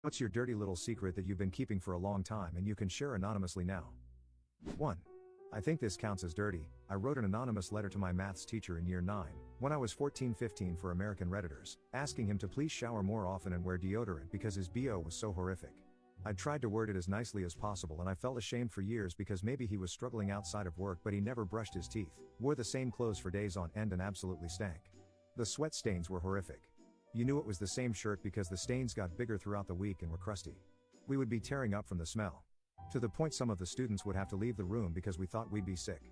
What's your dirty little secret that you've been keeping for a long time and you can share anonymously now? 1. I think this counts as dirty. I wrote an anonymous letter to my maths teacher in year 9, when I was 14-15 for American Redditors, asking him to please shower more often and wear deodorant because his BO was so horrific. I tried to word it as nicely as possible and I felt ashamed for years because maybe he was struggling outside of work but he never brushed his teeth, wore the same clothes for days on end and absolutely stank. The sweat stains were horrific. You knew it was the same shirt because the stains got bigger throughout the week and were crusty. We would be tearing up from the smell. To the point some of the students would have to leave the room because we thought we'd be sick.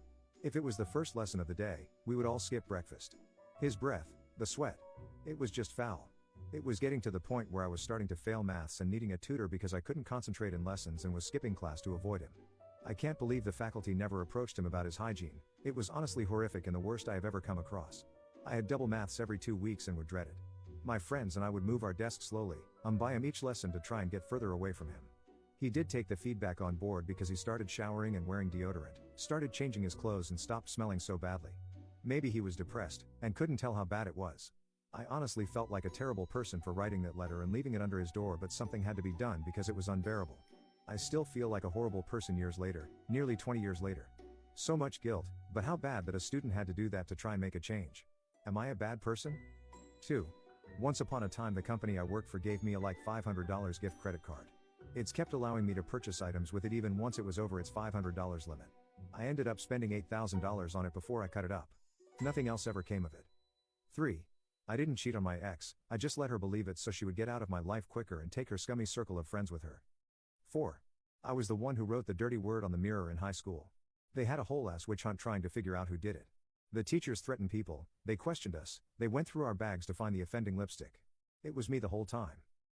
If it was the first lesson of the day, we would all skip breakfast. His breath, the sweat. It was just foul. It was getting to the point where I was starting to fail maths and needing a tutor because I couldn't concentrate in lessons and was skipping class to avoid him. I can't believe the faculty never approached him about his hygiene. It was honestly horrific and the worst I have ever come across. I had double maths every 2 weeks and would dread it. My friends and I would move our desk slowly, by him each lesson to try and get further away from him. He did take the feedback on board because he started showering and wearing deodorant, started changing his clothes and stopped smelling so badly. Maybe he was depressed, and couldn't tell how bad it was. I honestly felt like a terrible person for writing that letter and leaving it under his door, but something had to be done because it was unbearable. I still feel like a horrible person years later, nearly 20 years later. So much guilt, but how bad that a student had to do that to try and make a change. Am I a bad person? 2. Once upon a time the company I worked for gave me a like $500 gift credit card. It's kept allowing me to purchase items with it even once it was over its $500 limit. I ended up spending $8,000 on it before I cut it up. Nothing else ever came of it. 3. I didn't cheat on my ex, I just let her believe it so she would get out of my life quicker and take her scummy circle of friends with her. 4. I was the one who wrote the dirty word on the mirror in high school. They had a whole ass witch hunt trying to figure out who did it. The teachers threatened people, they questioned us, they went through our bags to find the offending lipstick. It was me the whole time.